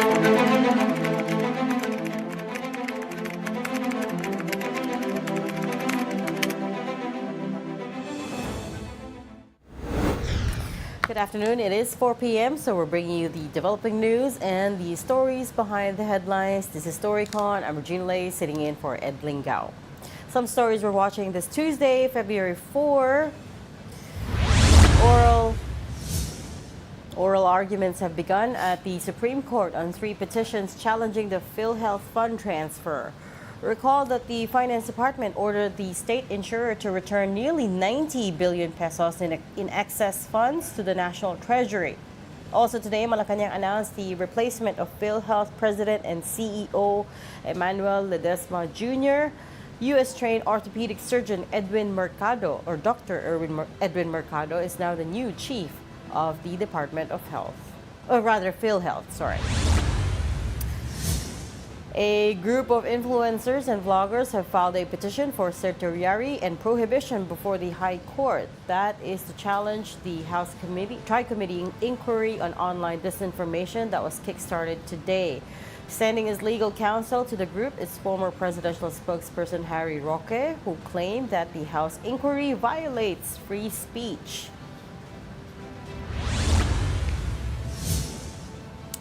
Good afternoon. It is 4 p.m. so we're bringing you the developing news and the stories behind the headlines. This is Storycon. I'm Regina Lay, sitting in for Ed Lingao. Some stories we're watching this Tuesday, February 4. Oral arguments have begun at the Supreme Court on 3 petitions challenging the PhilHealth fund transfer. Recall that the Finance Department ordered the state insurer to return nearly 90 billion pesos in excess funds to the National Treasury. Also today, Malacanang announced the replacement of PhilHealth President and CEO Emmanuel LEDESMA Jr. U.S.-trained orthopedic surgeon Edwin MERCADO, or Dr. Edwin MERCADO, is now the new chief of the Department of Health, or rather PhilHealth, sorry. A group of influencers and vloggers have filed a petition for certiorari and prohibition before the High Court. That is to challenge the House Tri-Committee inquiry on online disinformation that was kickstarted today. Standing as legal counsel to the group is former presidential spokesperson Harry Roque, who claimed that the House inquiry violates free speech.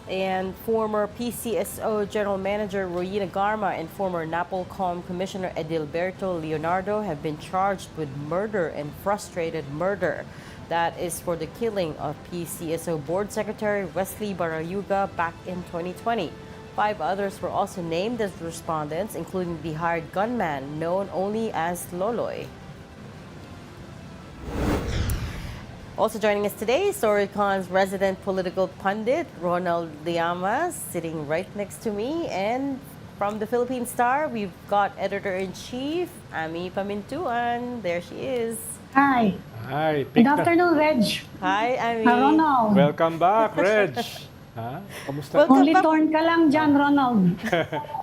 And former PCSO General Manager Regina Lay and former NAPOLCOM Commissioner Edilberto Leonardo have been charged with murder and frustrated murder. That is for the killing of PCSO Board Secretary Wesley Barayuga back in 2020. 5 others were also named as respondents, including the hired gunman known only as Loloy. Also joining us today, Storycon's resident political pundit, Ronald Llamas, sitting right next to me. And from the Philippine Star, we've got Editor-in-Chief, Amy Pamintuan. There she is. Hi. Hi. Good afternoon, Reg. Hi, Amy. Ronald. Welcome back, Reg. Ha? Kamusta? Welcome Only back. torn ka lang dyan, Ronald.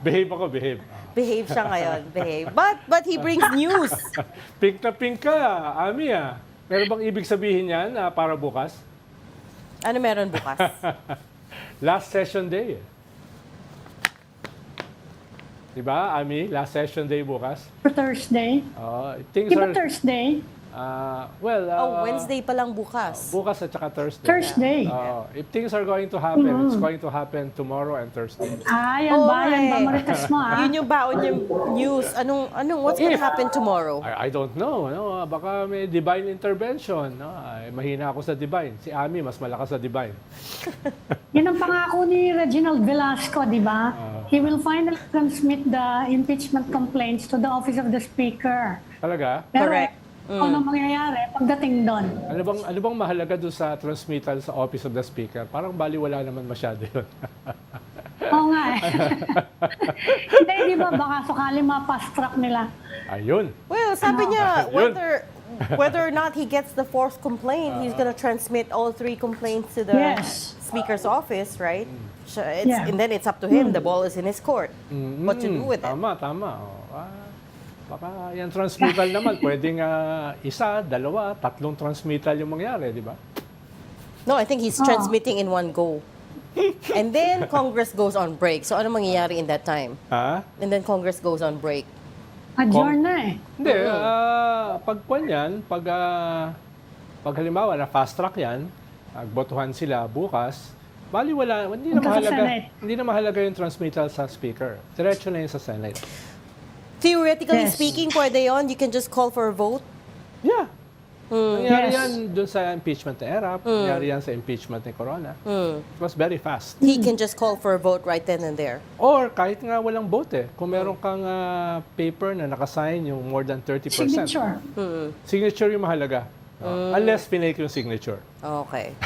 Behave ako, behave. Behave siya ngayon, behave. But he brings news. Pink na pink ka, Ami ah. Meron bang ibig sabihin yan para bukas? Ano meron bukas? Last session day. Diba, Ami? Last session day bukas. For Thursday. Things Di ba are, Thursday? Wednesday pa lang bukas. Bukas at saka Thursday. Thursday. If things are going to happen, it's going to happen tomorrow and Thursday. Yan ba? Yan ba, Marites mo, Yun yung baon yung news. What's gonna happen tomorrow? I don't know. No? Baka may divine intervention. No? Ay, mahina ako sa divine. Si Ami, mas malakas sa divine. Yan ang pangako ni Reginald Velasco, di ba? He will finally transmit the impeachment complaints to the office of the Speaker. Talaga? Pero, Correct. ano mangyayari pagdating doon? Ano bang mahalaga doon sa transmittal sa Office of the Speaker? Parang baliwala naman masyado yun. Oo nga eh. Hindi, di ba? Baka sakali ma-fast track nila. Ayun. Well, sabi niya, whether or not he gets the 4th complaint, he's gonna transmit all 3 complaints to the Speaker's office, right? So and then it's up to him. The ball is in his court. What to do with it? Tama. Baka yung transmittal naman, pwedeng 1, 2, 3 transmittal yung mangyari, di ba? No, I think he's transmitting in one go. And then Congress goes on break. So ano mangyayari in that time? And then Congress goes on break. Adjourn na eh. Hindi, pag halimbawa na fast track yan, agbotohan sila bukas, baliwala, hindi na mahalaga yung transmittal sa Speaker. Diretso na yun sa Senate. Theoretically speaking, pwede yun? You can just call for a vote? Yeah. Nangyari yan dun sa impeachment ni Erap, nangyari yan sa impeachment ni Corona. It was very fast. He can just call for a vote right then and there? Or kahit nga walang vote eh. Kung meron kang paper na nakasign yung more than 30%. Signature. Signature yung mahalaga. Unless pinake yung signature. Okay.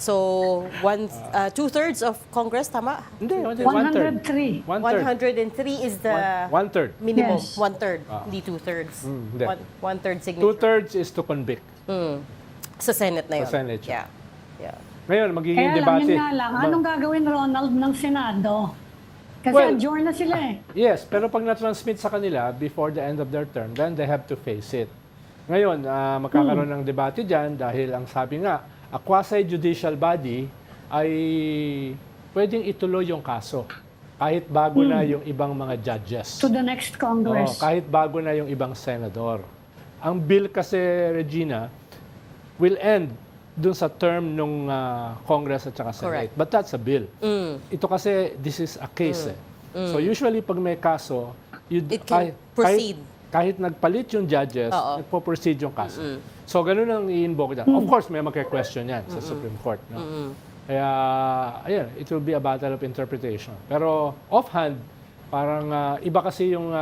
So, 2/3 of Congress, tama? Hindi, 103. 103 is the one-third. minimum. Yes. 1/3, hindi 2/3. Hindi. One-third signature. 2/3 is to convict. Sa Senate na yun. Sa Senate. Yeah. Ngayon, magiging Kaya lang, debate. yun nga lang, anong gagawin, Ronald, ng Senado? Kasi adjourn na sila eh. Yes, pero pag na-transmit sa kanila before the end of their term, then they have to face it. Ngayon, magkakaroon ng debate dyan dahil ang sabi nga, a quasi-judicial body ay pwedeng ituloy yung kaso. Kahit bago na yung ibang mga judges. To the next Congress. Kahit bago na yung ibang senador. Ang bill kasi, Regina, will end dun sa term nung Congress at saka Senate. Correct. But that's a bill. Ito kasi, this is a case. So usually, pag may kaso, It can proceed. Kahit nagpalit yung judges, nagpo-proceed yung kaso. So ganun ang i-invoke dyan. Of course, may magka-question yan sa Supreme Court. No? Kaya, ayun, it will be a battle of interpretation. Pero offhand, parang iba kasi yung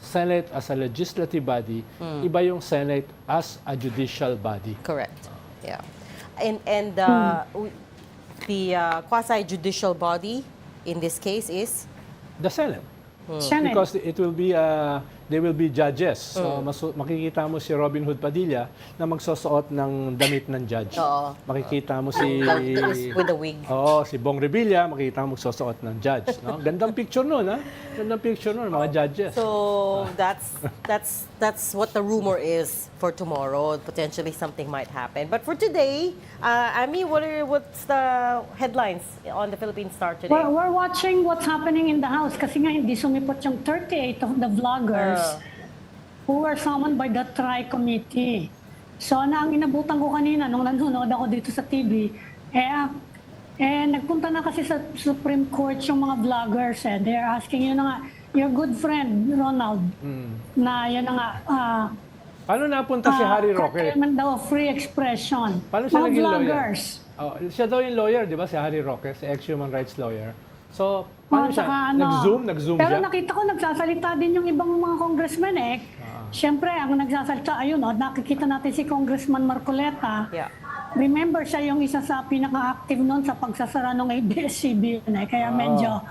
Senate as a legislative body, iba yung Senate as a judicial body. Correct. Yeah. And the quasi-judicial body in this case is? The Senate. Senate. Because it will be, they will be judges. So makikita mo si Robin Hood Padilla na magsusuot ng damit ng judge. Makikita mo si... With a wig. Si Bong Revilla, makikita mo magsusuot ng judge. No? Gandang picture nun, ha? Gandang picture nun, mga judges. So that's what the rumor is for tomorrow. Potentially something might happen. But for today, Amy, what's the headlines on the Philippine Star today? We're watching what's happening in the House kasi nga hindi sumipot yung 38 of the vloggers who were summoned by the Tri-Committee. So, ang inabutan ko kanina nung nanonood ako dito sa TV, nagpunta na kasi sa Supreme Court yung mga vloggers. They're asking yun na nga, your good friend, Ronald, na yun na nga, paano napunta si Harry Roque? Curtailment daw of free expression. Paano siya mga naging vloggers. lawyer? Siya daw yung lawyer, di ba? Si Harry Roque, si ex-human rights lawyer. So, paano siya? Nag-zoom pero siya? nakita ko nagsasalita din yung ibang mga congressmen Siyempre, ang nagsasalita, ayun, nakikita natin si Congressman Marcoleta. Yeah. Remember, siya yung isa sa pinaka-active noon sa pagsasara ng ABS-CBN. Kaya medyo,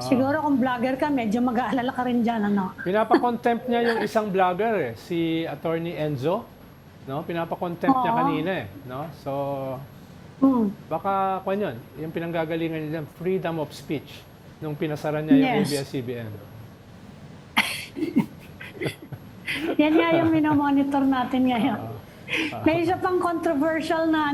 siguro kung vlogger ka, medyo mag-aalala ka rin dyan. Pinapa-contempt niya yung isang vlogger, si Attorney Enzo. No? Pinapa-contempt niya kanina. No? So, baka, yun, yung pinanggagalingan niya, freedom of speech, nung pinasara niya yung ABS-CBN. Yan nga yung minomonitor natin ngayon. May isa pang controversial na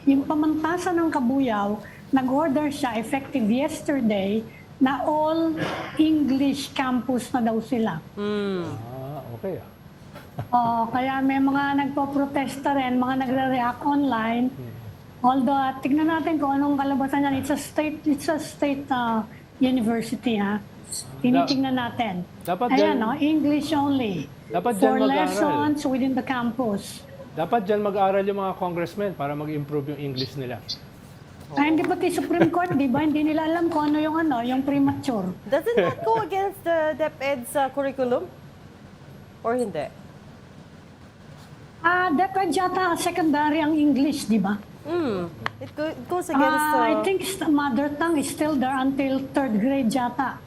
yung pamantasan ng Kabuyaw, nag-order siya effective yesterday na all English campus na daw sila. Okay. Kaya may mga nagpo-protesta rin, mga nagre-react online. Although, tignan natin kung anong kalabasan yan. It's a state university, Tinitingnan natin. Ayan, English only. Dapat for lessons within the campus. Dapat dyan mag-aaral yung mga congressmen para mag-improve yung English nila. Hindi pati Supreme Court, di ba? Hindi nila alam kung ano yung premature. Doesn't that go against the DepEd's curriculum? Or hindi? DepEd yata secondary ang English, di ba? It goes against... I think mother tongue is still there until 3rd grade yata.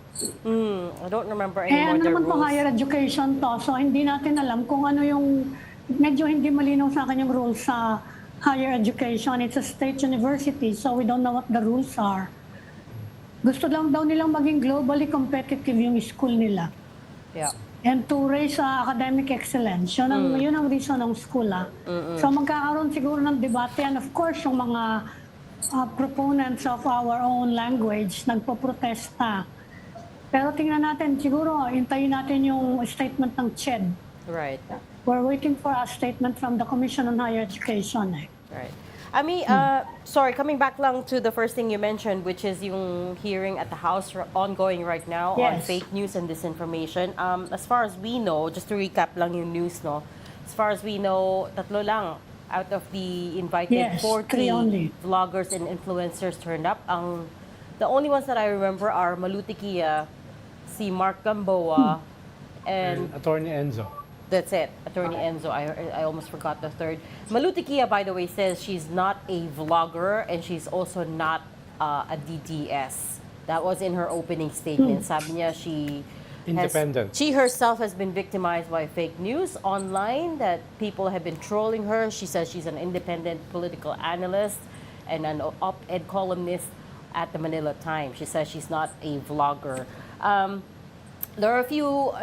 I don't remember anymore the naman rules. to higher education to, so hindi natin alam kung ano yung... Medyo hindi malinaw sa akin yung rules sa higher education. It's a state university, so we don't know what the rules are. Gusto lang daw nilang maging globally competitive yung school nila. Yeah. And to raise academic excellence. Yun ang reason ng school. So magkakaroon siguro ng debate. And of course, yung mga proponents of our own language nagpo-protesta. Pero tingnan natin, siguro, hintayin natin yung statement ng CHED. Right. We're waiting for a statement from the Commission on Higher Education. Right. Ami, sorry, coming back lang to the first thing you mentioned, which is yung hearing at the House ongoing right now on fake news and disinformation. As far as we know, just to recap lang yung news, no? As far as we know, 3 lang out of the invited 40 vloggers and influencers turned up. The only ones that I remember are Malutikia, si Mark Gamboa, and Attorney Enzo. That's it, Attorney Enzo. I almost forgot the third. Malutikia, by the way, says she's not a vlogger and she's also not a DDS. That was in her opening statement. Sabi niya she herself has been victimized by fake news online, that people have been trolling her. She says she's an independent political analyst and an op-ed columnist at the Manila Times. She says she's not a vlogger. There are a few,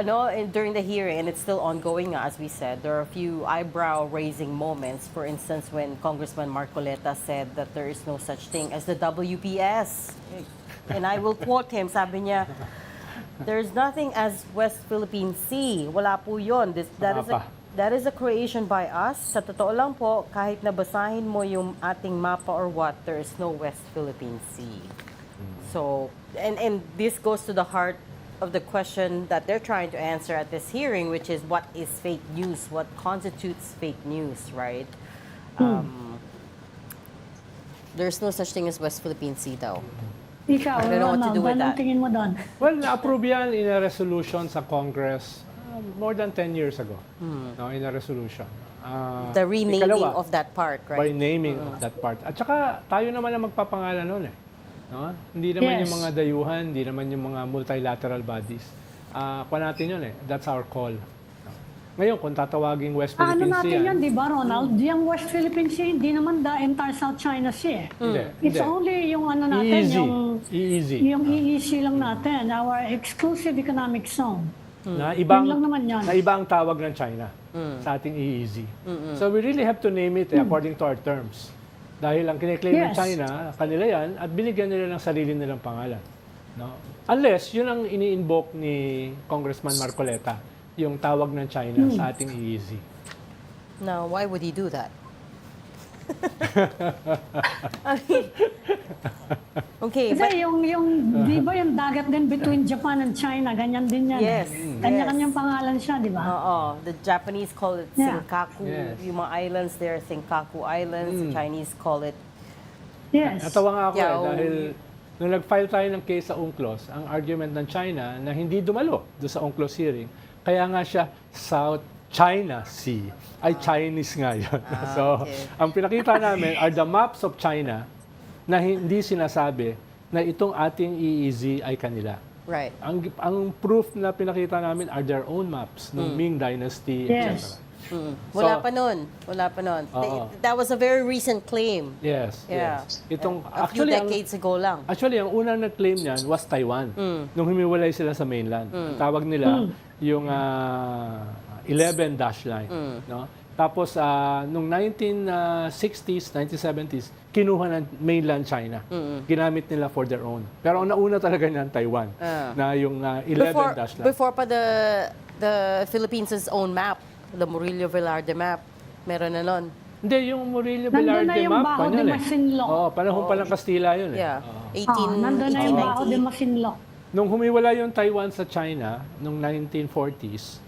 during the hearing, and it's still ongoing, as we said, there are a few eyebrow-raising moments. For instance, when Congressman Marcoleta said that there is no such thing as the WPS. And I will quote him, sabi niya, "There's nothing as West Philippine Sea. Wala po yun. That is a creation by us. Sa totoo lang po, kahit nabasahin mo yung ating mapa or what, there is no West Philippine Sea." So, and this goes to the heart of the question that they're trying to answer at this hearing, which is what is fake news? What constitutes fake news, right? There's no such thing as West Philippine Sea, though. Ikaw, I don't know what to do with that. Anong tingin mo doon? Well, na-approve yan in a resolution sa Congress more than 10 years ago. No, in a resolution. The renaming ikalawa, of that part, by right? naming of that part. At saka, tayo naman ang magpapangalan nun eh. No? Hindi naman yung mga dayuhan, hindi naman yung mga multilateral bodies. Kuha natin yun eh. That's our call. No? Ngayon, kung tatawagin West Philippine Sea... natin yun, di ba, Ronald? Yung West Philippine Sea, hindi naman the entire South China Sea. It's only yung natin, EEZ. yung... EEZ. Yung EEZ lang natin, our exclusive economic zone. Na ibang, Yun lang naman yan. na ibang tawag ng China sa ating EEZ. So we really have to name it according to our terms. Dahil ang kiniklaim ng China, kanila yan, at binigyan nila ng sarili nilang pangalan. No? Unless, yun ang ini-invoke ni Congressman Marcoleta, yung tawag ng China sa ating EEZ. Now, why would he do that? I mean, okay, Kasi di ba yung dagat din between Japan and China, ganyan din yan. Yes. Kanya-kanyang pangalan siya, di ba? the Japanese call it Senkaku. Yes. Yung mga islands there, Senkaku Islands. The Chinese call it... Yes. Natawa nga ako Yeah, dahil nung nag-file tayo ng case sa UNCLOS, ang argument ng China na hindi dumalo doon sa UNCLOS hearing, kaya nga siya South China Sea. Ay, Chinese nga yun. So, okay. ang pinakita namin are the maps of China na hindi sinasabi na itong ating EEZ ay kanila. Right. Ang proof na pinakita namin are their own maps ng Ming Dynasty, Yes. etc. Wala pa nun. Oo. That was a very recent claim. Yes, Yeah. yes. Itong, A few decades ago lang. Actually, ang unang nag-claim niyan was Taiwan. Nung humiwalay sila sa mainland. Ang tawag nila yung 11 dash line. No? Tapos, nung 1960s, 1970s, kinuha ng mainland China. Ginamit nila for their own. Pero ang nauna talaga niyan, Taiwan. Na yung 11 dash line. Before pa the Philippines' own map, the Murillo Velarde map, meron na nun. Hindi, yung Murillo Nandun Velarde na yung map, Baho de yun eh. Masinloc. Oo, panahon pa lang Kastila yun eh. Yeah. Oo. Nandun na yung Baho de 1890. Masinloc. Nung humiwala yung Taiwan sa China, nung 1940s,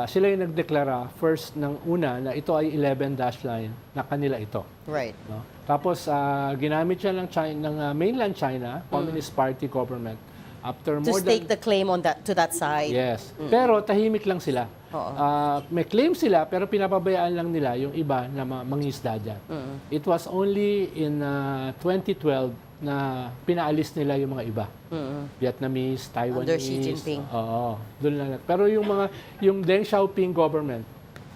sila yung nagdeklara first ng una na ito ay 11 dash line na kanila ito. Right. No? Tapos, ginamit siya ng mainland China, Communist Party government. After To more stake the claim on to that side. Yes. Pero tahimik lang sila. Oo. May claim sila pero pinapabayaan lang nila yung iba na mangingisda dyan. It was only in 2012 na pinaalis nila yung mga iba. Vietnamese, Taiwanese. Under Xi Jinping. Oo. Doon lang. Pero yung Deng Xiaoping government,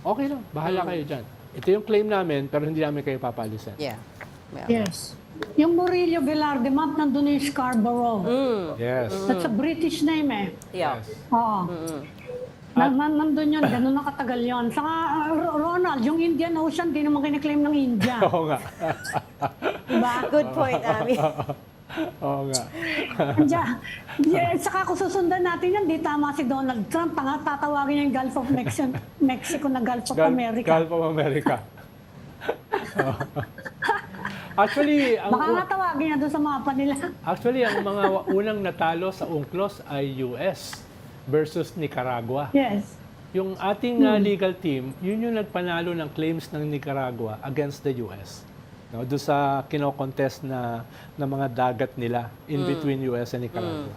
okay lang. Bahala kayo dyan. Ito yung claim namin pero hindi namin kayo papaalisin. Yeah. Yes. Yung Murillo Velarde map, nandun yung Scarborough. Yes. That's a British name eh. Yeah. Oo. Nandun yun, gano'n na katagal yun. Saka, Ronald, yung Indian Ocean, di naman kiniklaim ng India. Oo nga. Diba? Good point, Amy. Oo nga. Saka kung susundan natin yan, di tama si Donald Trump. Tatawagin niya yung Gulf of Mexico na Gulf of America. Gulf of America. Actually, Baka nga tawagin niya doon sa mapa nila. Actually, ang mga unang natalo sa UNCLOS ay US versus Nicaragua. Yes. Yung ating legal team, yun yung nagpanalo ng claims ng Nicaragua against the US. No, doon sa kino-contest na mga dagat nila in between US and Nicaragua.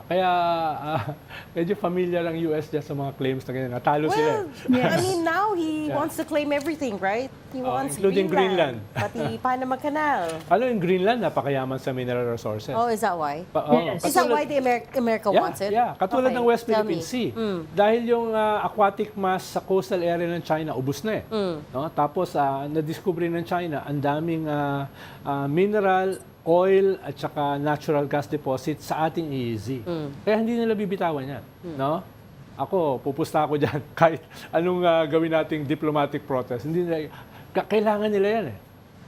Kaya medyo familiar ang US dyan sa mga claims na ganyan. Natalo sila. I mean, now he wants to claim everything, right? He wants including Greenland. Pati Panama Canal. Yung Greenland, napakayaman sa mineral resources. Oh, is that why? Yes. Is that why the America wants it? Yeah, katulad Okay, ng West tell Philippine me. Sea. Dahil yung aquatic mass sa coastal area ng China, ubus na eh. No? Tapos, na-discover ng China, ang daming mineral oil at saka natural gas deposit sa ating EEZ. Kaya hindi nila bibitawan yan. No? Ako, pupusta ako dyan kahit anong gawin nating diplomatic protest. Hindi nila, kailangan nila yan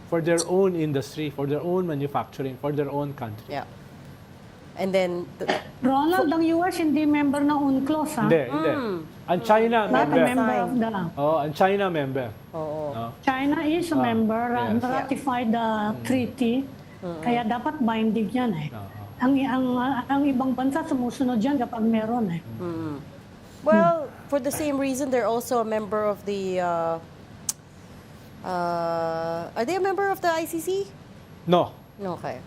for their own industry, for their own manufacturing, for their own country. Yeah. And then, Ronald, ang US hindi member ng UNCLOS, ha? Hindi. Ang China Not a member. member of the... Ang China member. oo. No? China is a member and yes. ratified the treaty. Kaya dapat binding yan Ang ibang bansa sumusunod yan kapag meron Well, for the same reason, they're also a member of the. Are they a member of the ICC? No. Okay.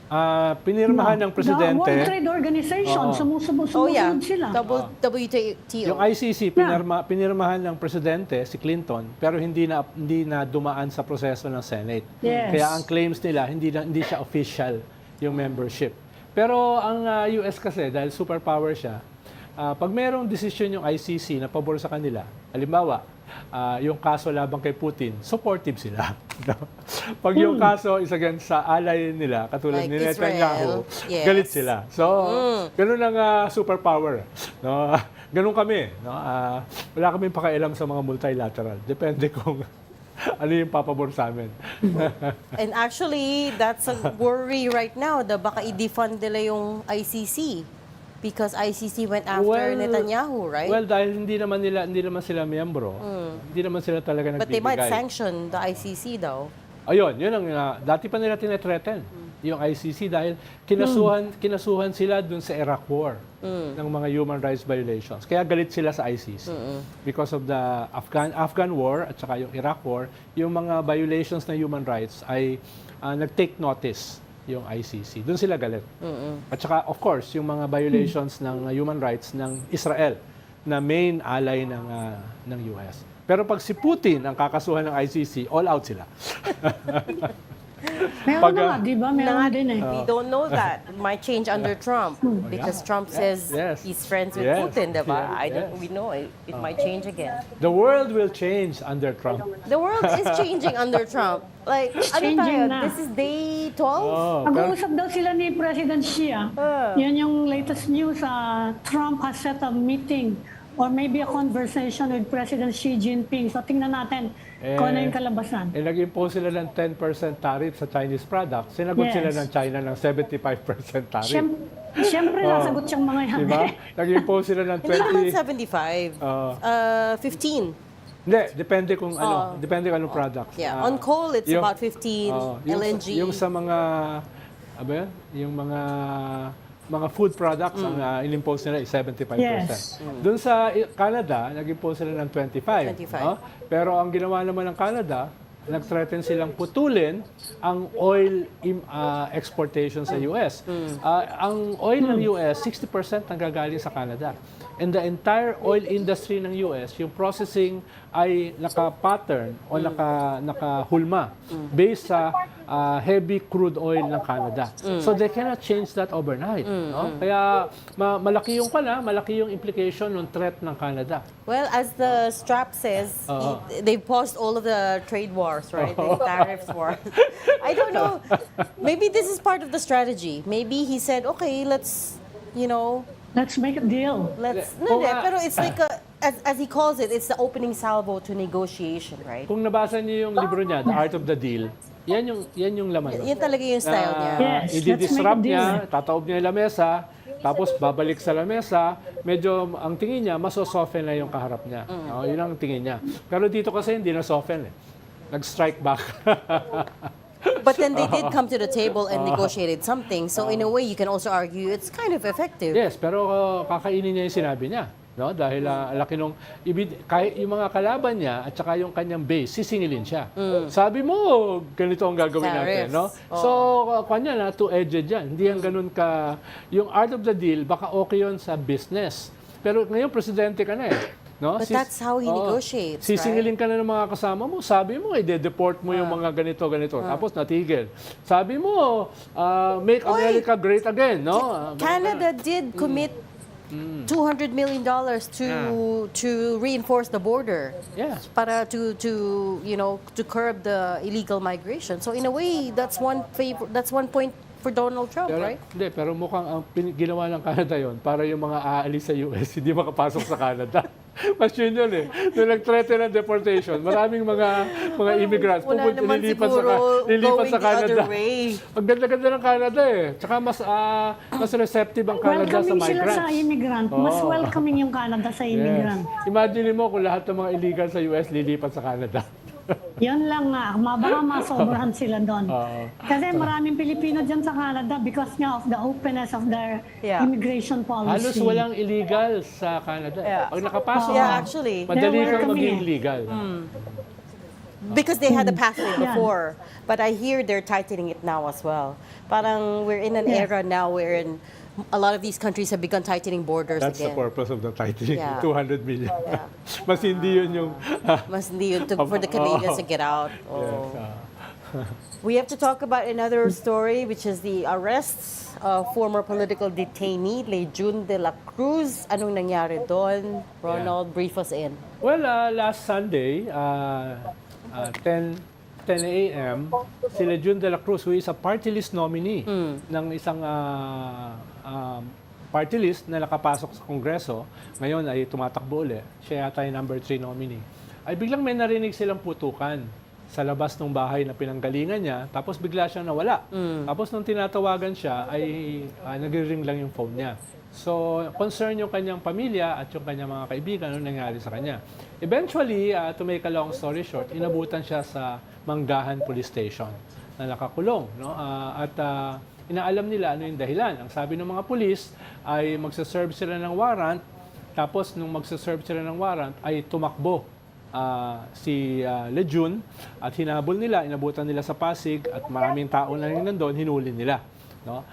Pinirmahan ng The presidente. World Trade Organization, sumusunod sila. WTO. Yung ICC, pinirmahan ng presidente, si Clinton, pero hindi na dumaan sa proseso ng Senate. Yes. Kaya ang claims nila, hindi siya official yung membership. Pero ang US kasi, dahil superpower siya, pag mayroong decision yung ICC na pabor sa kanila, halimbawa, yung kaso labang kay Putin, supportive sila. Pag yung kaso is against sa ally nila, katulad Like ni Netanyahu, Israel. Yes. galit sila. So, ganun ang superpower. No? Ganun kami. No? Wala kaming pakialam sa mga multilateral. Depende kung ano yung papabor sa amin. And actually, that's a worry right now. Baka i-defund nila yung ICC. Because ICC went after Netanyahu, right? Well, dahil hindi naman sila miyembro. Hindi naman sila talaga nagbibigay. But they might sanction the ICC daw. Ayun, yun ang dati pa nila tinethreaten yung ICC dahil kinasuhan sila dun sa Iraq War ng mga human rights violations. Kaya galit sila sa ICC. Because of the Afghan War at saka yung Iraq War, yung mga violations ng human rights ay nag-take notice yung ICC. Doon sila galit. At saka, of course, yung mga violations ng human rights ng Israel na main ally ng US. Pero pag si Putin ang kakasuhan ng ICC, all out sila. Meron na nga, di ba? Meron din We don't know that. It might change under Trump. Because Trump says he's friends with Putin, diba? We know it might change again. The world will change under Trump. The world is changing under Trump. Like, Changing na. This is day 12? Mag-uusap daw sila ni President Xi. Yan yung latest news. Trump has set a meeting or maybe a conversation with President Xi Jinping. So tingnan natin kung ano yung kalabasan. Nag-impose sila ng 10% tariff sa Chinese products. Sinagot sila ng China ng 75% tariff. Siyempre, nasagot siyang mga yan. Diba? Nag-impose sila ng Hindi naman 75. 15. Hindi, depende kung depende kung anong products. Yeah, on coal it's about 15, LNG. Yung sa mga yung mga food products ang in-impose nila is 75%. Yes. Doon sa Canada, nag-impose sila ng 25. Pero ang ginawa naman ng Canada, nag-threaten silang putulin ang oil exportation sa US. Ang oil ng US, 60% nanggagaling sa Canada. And the entire oil industry ng US, yung processing ay naka-pattern o nakahulma based sa heavy crude oil ng Canada. So they cannot change that overnight. No? Kaya malaki yung implication ng threat ng Canada. Well, as the strap says, they paused all of the trade wars, right? The tariffs war. I don't know. Maybe this is part of the strategy. Maybe he said, okay, let's make a deal. Pero it's like, as he calls it, it's the opening salvo to negotiation, right? Kung nabasa niyo yung libro niya, The Art of the Deal, yan yung laman. Yan talaga yung style niya. Yes, I-disrupt niya, tataob niya yung lamesa, tapos babalik sa lamesa, medyo ang tingin niya, maso-soften na yung kaharap niya. Yun ang tingin niya. Pero dito kasi hindi na-soften Nag-strike back. But then they did come to the table and negotiated something. So in a way, you can also argue it's kind of effective. Yes, pero kakainin niya yung sinabi niya. No? Dahil laki nung, kahit yung mga kalaban niya at saka yung kanyang base, sisingilin siya. Sabi mo, ganito ang gagawin natin. No? So, kanya na, two-edged yan. Hindi yan ganun ka, yung art of the deal, baka okay yun sa business. Pero ngayon, presidente ka na No? But that's how he negotiates, Sisingilin ka na ng mga kasama mo. Sabi mo, i-deport mo yung mga ganito. Tapos natigil. Sabi mo, make America great again. No? Canada did commit $200 million to reinforce the border. Yeah. Para to curb the illegal migration. So in a way, that's one point for Donald Trump, Pero, right? Hindi, pero mukhang ang ginawa ng Canada yon para yung mga aalis sa US hindi makapasok sa Canada. Mas yun yun eh. Nung nag-threaten ng deportation, maraming mga immigrants Wala naman siguro going sa the Canada. other way. Ang ganda-ganda ng Canada eh. Tsaka mas receptive ang Canada sa Welcoming sila migrants. sa immigrant. Mas welcoming yung Canada sa immigrant. Yes. Imagine mo kung lahat ng mga illegal sa US lilipat sa Canada. Yan lang nga, baka masobrahan sila doon. Kasi maraming Pilipino dyan sa Canada because nga of the openness of their immigration policy. Halos walang illegal sa Canada. Yeah. Pag nakapasok, Actually. madali They're kang welcoming maging legal. Because they had the pathway before. But I hear they're tightening it now as well. Parang we're in an era now wherein a lot of these countries have begun tightening borders That's again. the purpose of the tightening. Yeah. 200 million. Mas hindi yun yung... Mas hindi yun for the Canadians to get out. Oh. We have to talk about another story, which is the arrests of former political detainee Regina de la Cruz. Anong nangyari doon? Ronald, brief us in. Well, last Sunday, 10 a.m., si Regina de la Cruz, who is a party list nominee ng isang party list na nakapasok sa Kongreso, ngayon ay tumatakbo ulit. Siya yata yung number 3 nominee. Ay biglang may narinig silang putukan sa labas ng bahay na pinanggalingan niya, tapos bigla siyang nawala. Tapos nung tinatawagan siya, ay nagre-ring lang yung phone niya. So, concern yung kanyang pamilya at yung kanyang mga kaibigan ano nangyari sa kanya. Eventually, to make a long story short, inabutan siya sa Manggahan Police Station na nakakulong. No? Inaalam nila ano yung dahilan. Ang sabi ng mga pulis ay magsaserve sila ng warrant, tapos nung magsaserve sila ng warrant ay tumakbo si Lejun at hinabol nila, inabutan nila sa Pasig at maraming tao na rin nandun, hinuli nila. No?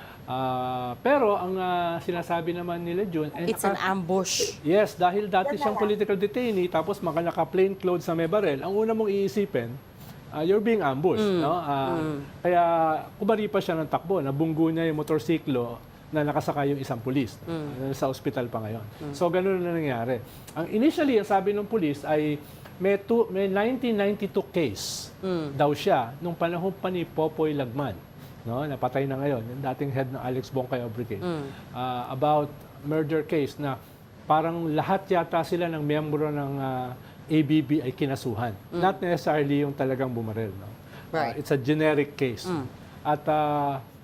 Pero ang sinasabi naman ni Lejun... It's an ambush. Yes, dahil dati siyang political detainee, tapos naka-plain clothes sa may barel, ang una mong iisipin, you're being ambushed. No? Kaya kumari pa siya ng takbo, nabunggo niya yung motorsiklo na nakasakay yung isang pulis. Sa ospital pa ngayon. So, ganun na nangyari. Initially, ang sabi ng pulis ay may 1992 case daw siya nung panahon pa ni Popoy Lagman. No? Napatay na ngayon, yung dating head ng Alex Bongcayo Brigade. About murder case na parang lahat yata sila ng miyembro ng ABB ay kinasuhan. Not necessarily yung talagang bumaril. No? Right. It's a generic case. At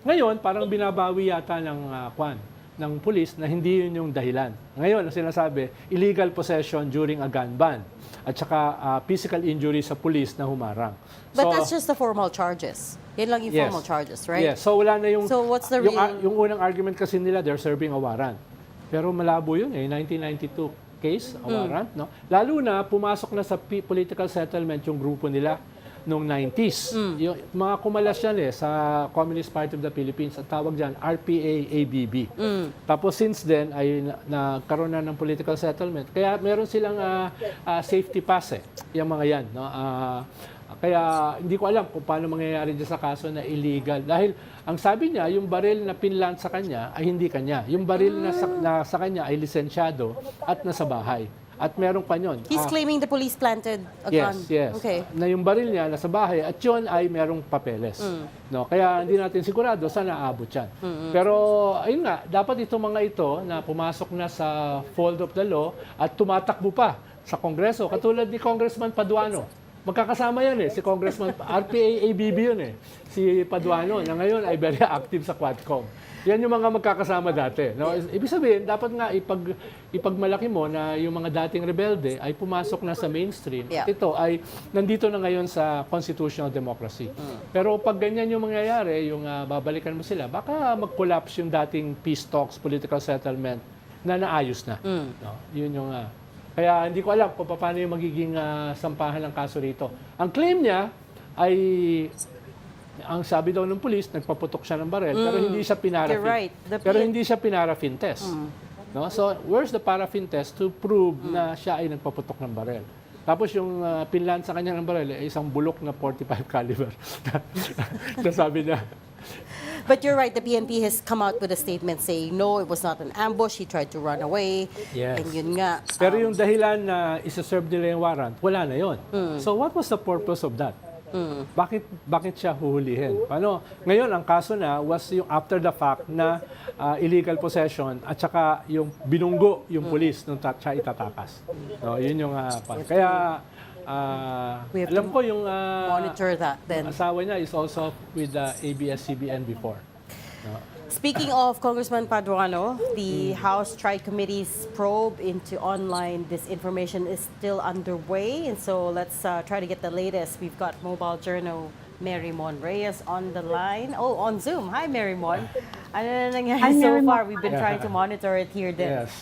ngayon, parang binabawi yata ng pulis na hindi yun yung dahilan. Ngayon, ang sinasabi, illegal possession during a gun ban. At saka physical injury sa pulis na humarang. But that's just the formal charges. Yan lang yung formal charges, right? Yes. So wala na yung... So what's the real... Yung unang argument kasi nila, they're serving a warrant. Pero malabo yun 1992 case, a warrant, no? Lalo na, pumasok na sa political settlement yung grupo nila noong 90s. Yung mga kumalas yan sa Communist Party of the Philippines, at tawag dyan, RPA-ABB. Tapos since then, ay nagkaroon na ng political settlement. Kaya meron silang safety pass yung mga yan. No? Kaya hindi ko alam kung paano mangyayari dyan sa kaso na illegal. Dahil ang sabi niya, yung baril na pinlant sa kanya ay hindi kanya. Yung baril na sa kanya ay lisensyado at nasa bahay. At meron pa yun. He's claiming the police planted a gun. Yes. Okay. Na yung baril niya nasa bahay at yun ay merong papeles. No? Kaya hindi natin sigurado saan naabot yan. Pero ayun nga, dapat itong mga ito na pumasok na sa fold of the law at tumatakbo pa sa Kongreso. Katulad ni Congressman Paduano. Magkakasama yan si Congressman, RPA-ABB yun si Paduano, na ngayon ay very active sa Quadcom. Yan yung mga magkakasama dati. No? Ibig sabihin, dapat nga ipagmalaki mo na yung mga dating rebelde ay pumasok na sa mainstream. Yeah. At ito ay nandito na ngayon sa constitutional democracy. Pero pag ganyan yung mangyayari, yung babalikan mo sila, baka mag-collapse yung dating peace talks, political settlement na naayos na. No? Yun yung... Kaya hindi ko alam kung paano yung magiging sampahan ng kaso rito. Ang claim niya ay, ang sabi daw ng pulis, nagpaputok siya ng barel, pero hindi siya pinaraffin. You're right. Pero hindi siya pinaraffin test. No? So, where's the paraffin test to prove na siya ay nagpaputok ng barel? Tapos yung pinlan sa kanya ng barel ay isang bulok na 45 caliber. Sabi niya. But you're right, the PNP has come out with a statement saying, no, it was not an ambush, he tried to run away. Yes. And yun nga. Pero yung dahilan na isa-serve nila yung warrant, wala na yon. So what was the purpose of that? Bakit siya huhulihin? Paano? Ngayon, ang kaso na was yung after the fact na illegal possession at saka yung binunggo yung police nung siya itatakas. No, yun yung kaya alam ko yung monitor that then. asawa niya is also with the ABS-CBN before. No? Speaking of Congressman Paduano, the House Tri-Committee's probe into online disinformation is still underway. And so let's try to get the latest. We've got mobile journal Mary Mon Reyes on the line. Oh, on Zoom. Hi, Mary Mon. Ano na nangyari so far? We've been trying to monitor it here din. Yes.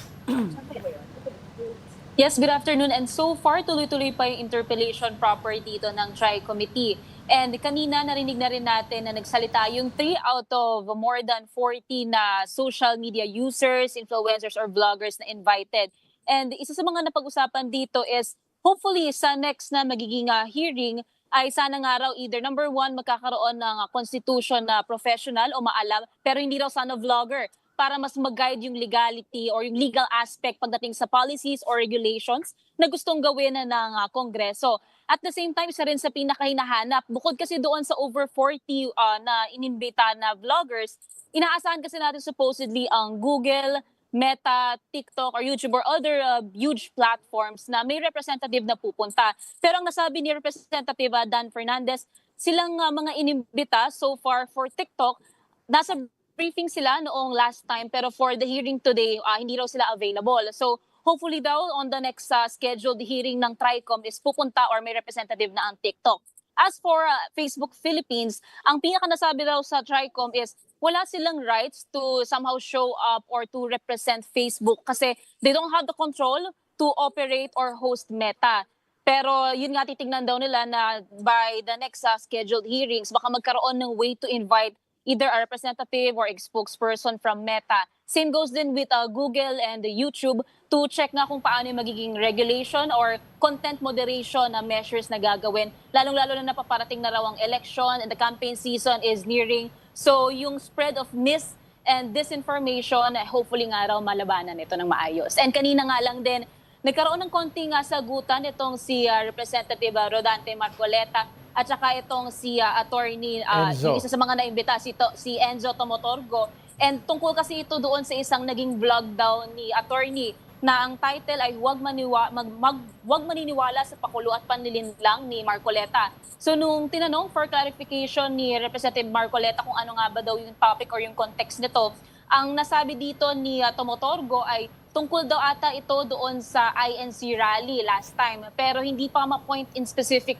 Yes, good afternoon. And so far, tuloy-tuloy pa yung interpellation proper dito ng Tri-Committee. And kanina narinig na rin natin na nagsalita yung 3 out of more than 40 na social media users, influencers, or vloggers na invited. And isa sa mga napag-usapan dito is hopefully sa next na magiging hearing ay sana nga raw either number 1, magkakaroon ng constitution na professional o maalam, pero hindi raw sana vlogger para mas mag-guide yung legality or yung legal aspect pagdating sa policies or regulations na gustong gawin na ng Kongreso. At the same time, isa rin sa pinakahinahanap, bukod kasi doon sa over 40 na inimbita na vloggers, inaasahan kasi natin supposedly ang Google, Meta, TikTok, or YouTube or other huge platforms na may representative na pupunta. Pero ang nasabi ni Representative Dan Fernandez, silang mga inimbita so far for TikTok, nasa briefing sila noong last time pero for the hearing today, hindi raw sila available. So hopefully daw on the next scheduled hearing ng TRICOM is pupunta or may representative na ang TikTok. As for Facebook Philippines, ang pinaka nasabi daw sa TRICOM is wala silang rights to somehow show up or to represent Facebook kasi they don't have the control to operate or host Meta. Pero yun nga titignan daw nila na by the next scheduled hearings, baka magkaroon ng way to invite either a representative or a spokesperson from Meta. Same goes din with Google and YouTube to check nga kung paano yung magiging regulation or content moderation na measures na gagawin. Lalong-lalo na napaparating na raw ang election and the campaign season is nearing. So yung spread of mis and disinformation, hopefully nga raw malabanan ito ng maayos. And kanina nga lang din, nagkaroon ng konting sagutan itong si Representative Rodante Marcoleta at saka itong si attorney, yung isa sa mga naimbita, si Enzo Tomotorgo. And tungkol kasi ito doon sa isang naging vlog daw ni attorney na ang title ay Huwag Maniniwala sa Pakulo at Panlilinlang ni Marcoleta. So nung tinanong for clarification ni Representative Marcoleta kung ano nga ba daw yung topic or yung context nito, ang nasabi dito ni Tomotorgo ay tungkol daw ata ito doon sa INC rally last time. Pero hindi pa ma-point in specific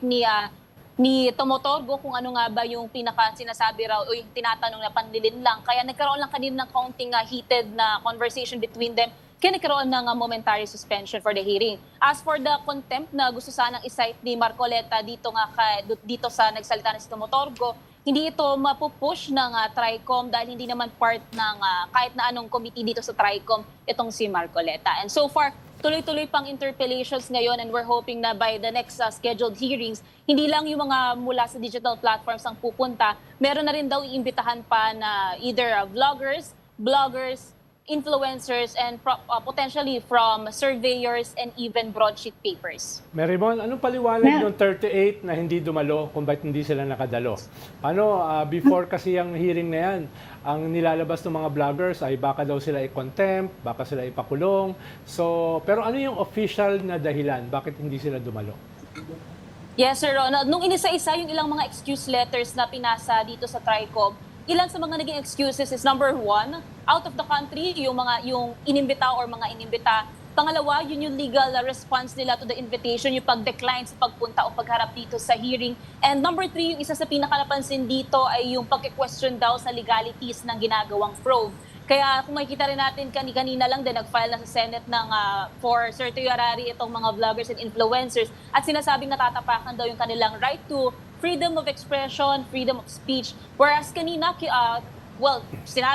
ni Tomotorgo kung ano nga ba yung pinaka sinasabi raw o yung tinatanong na panlilinlang. Kaya nagkaroon lang kanina ng kaunting heated na conversation between them. Kaya nagkaroon ng momentary suspension for the hearing. As for the contempt na gusto sanang isight ni Marcoleta dito sa nagsalita na si Tomotorgo, hindi ito mapupush ng TRICOM dahil hindi naman part ng kahit na anong committee dito sa TRICOM itong si Marcoleta. And so far, tuloy-tuloy pang interpellations ngayon and we're hoping na by the next scheduled hearings, hindi lang yung mga mula sa digital platforms ang pupunta, meron na rin daw iimbitahan pa na either vloggers, bloggers, influencers, and potentially from surveyors and even broadsheet papers. Marymon, anong paliwanag ng 38 na hindi dumalo kung bakit hindi sila nakadalo? Paano, before kasi yung hearing na yan, ang nilalabas ng mga vloggers ay baka daw sila i-contempt, baka sila ipakulong. So, pero ano yung official na dahilan? Bakit hindi sila dumalo? Yes, Sir Ronald. Nung inisa-isa yung ilang mga excuse letters na pinasa dito sa TRICOM, ilan sa mga naging excuses is number 1, out of the country, yung inimbita or mga inimbita. Pangalawa, yun yung legal response nila to the invitation, yung pag-decline sa pagpunta o pagharap dito sa hearing. And number 3, yung isa sa pinakanapansin dito ay yung pag-question daw sa legalities ng ginagawang probe. Kaya kung makikita rin natin kanina lang din, nag-file na sa Senate ng for certiorari itong mga vloggers and influencers at sinasabing natatapakan daw yung kanilang right to freedom of expression, freedom of speech. Whereas kanina,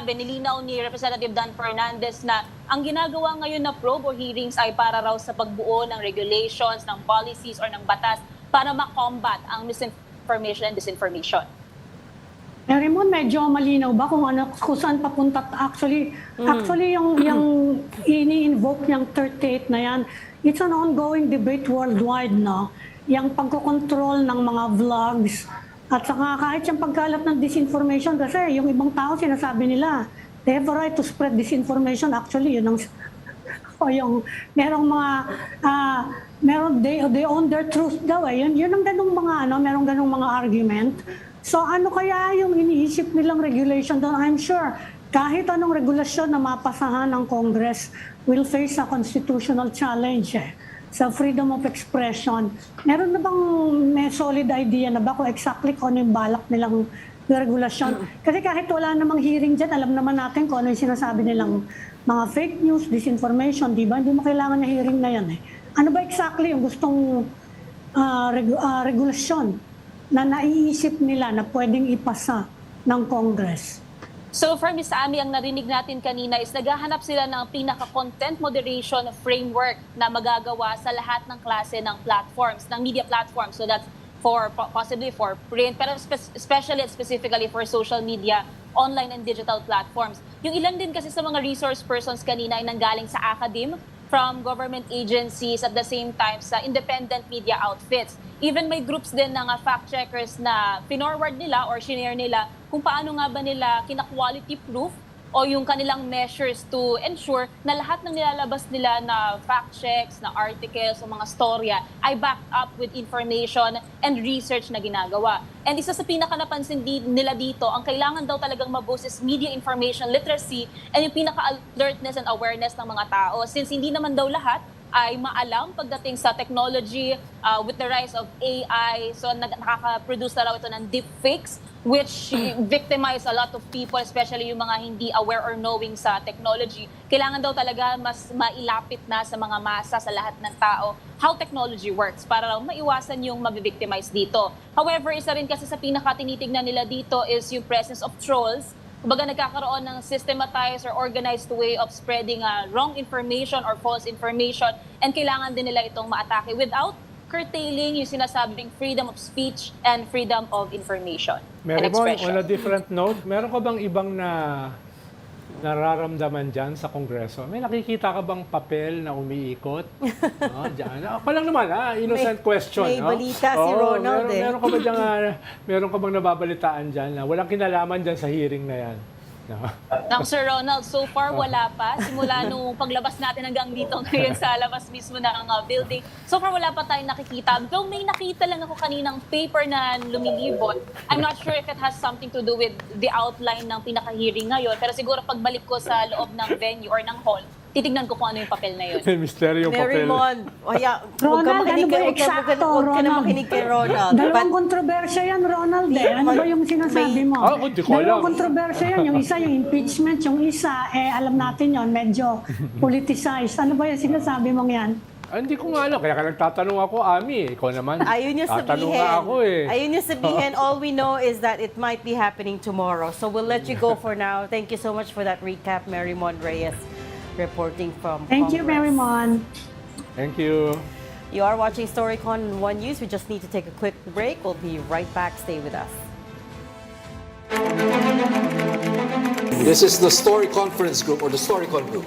nilinaw ni Representative Dan Fernandez na ang ginagawa ngayon na probe or hearings ay para raw sa pagbuo ng regulations, ng policies, or ng batas para ma-combat ang misinformation and disinformation. Raymond, medyo malinaw ba kung saan papunta actually yung ini-invoke niyang 38 na yan, it's an ongoing debate worldwide, no? yung pagkokontrol ng mga vlogs, at saka kahit yung pagkalat ng disinformation, kasi yung ibang tao sinasabi nila, they have a right to spread disinformation. Actually, yun ang o yung merong mga they own their truth daw eh. Yun ang ganung mga merong ganung mga argument. So ano kaya yung iniisip nilang regulation doon? I'm sure kahit anong regulasyon na mapasahan ng Congress will face a constitutional challenge sa freedom of expression. Meron na bang may solid idea na ba kung exactly kung ano yung balak nilang regulasyon? Kasi kahit wala namang hearing dyan, alam naman natin kung ano yung sinasabi nilang mga fake news, disinformation, di ba? Hindi mo kailangan na hearing na yan eh. Ano ba exactly yung gustong regulasyon na naiisip nila na pwedeng ipasa ng Congress? So for Ms. Amy, ang narinig natin kanina is naghahanap sila ng pinaka-content moderation framework na magagawa sa lahat ng klase ng platforms, ng media platforms. So that's possibly for print, pero especially and specifically for social media, online and digital platforms. Yung ilan din kasi sa mga resource persons kanina ay nanggaling sa academe, from government agencies, at the same time sa independent media outfits. Even may groups din ng fact checkers na pinorward nila or shinare nila kung paano nga ba nila kina-quality proof o yung kanilang measures to ensure na lahat ng nilalabas nila na fact checks, na articles, o mga storya ay backed up with information and research na ginagawa. And isa sa pinaka-napansin nila dito, ang kailangan daw talagang maboost is media information literacy and yung pinaka-alertness and awareness ng mga tao. Since hindi naman daw lahat ay maalam pagdating sa technology with the rise of AI. So nakaka-produce na raw ito ng deepfakes which victimize a lot of people, especially yung mga hindi aware or knowing sa technology. Kailangan daw talaga mas mailapit na sa mga masa, sa lahat ng tao, how technology works para raw maiwasan yung mabibictimize dito. However, isa rin kasi sa pinaka-tinitignan nila dito is yung presence of trolls. Kumbaga nagkakaroon ng systematized or organized way of spreading wrong information or false information, and kailangan din nila itong maatake without curtailing yung sinasabing freedom of speech and freedom of information and Marymon, expression. on a different note, meron ka bang ibang nararamdaman dyan sa Kongreso? May nakikita ka bang papel na umiikot? Dyan. Ako lang naman, innocent question. May balita si Ronald meron ka ba dyan, meron ka bang nababalitaan dyan na walang kinalaman dyan sa hearing na yan? Nang Sir Ronald, so far wala pa. Simula nung paglabas natin hanggang dito ngayon sa labas mismo ng building, so far wala pa tayong nakikita. Though may nakita lang ako kaninang paper na lumilibot. I'm not sure if it has something to do with the outline ng pinaka-hearing ngayon. Pero siguro pagbalik ko sa loob ng venue or ng hall, titignan ko kung ano yung papel na yun. Misteryo papel. Marymon, huwag ka Ronald, makinig ano ba kay, eksakto, huwag ka na Ronald? makinig kay Ronald. Dalawang kontrobersya yan, Ronald. Ano ba yung sinasabi mo? Hindi ko alam. Dalawang kontrobersya yan. Yung isa, yung impeachment. Yung isa, alam natin yon medyo politicized. Ano ba yung sinasabi mong yan? Hindi ko nga alam. Kaya ka nagtatanong ako, Ami. Ikaw naman. Ayun yung tatanong sabihin. nga ako Ayun yung sabihin. All we know is that it might be happening tomorrow. So we'll let you go for now. Thank you so much for that recap, Marymon Reyes, reporting from Thank you, Congress. Marymon. Thank you. You are watching Storycon 1 News. We just need to take a quick break. We'll be right back. Stay with us. This is the Story Conference Group or the Storycon Group.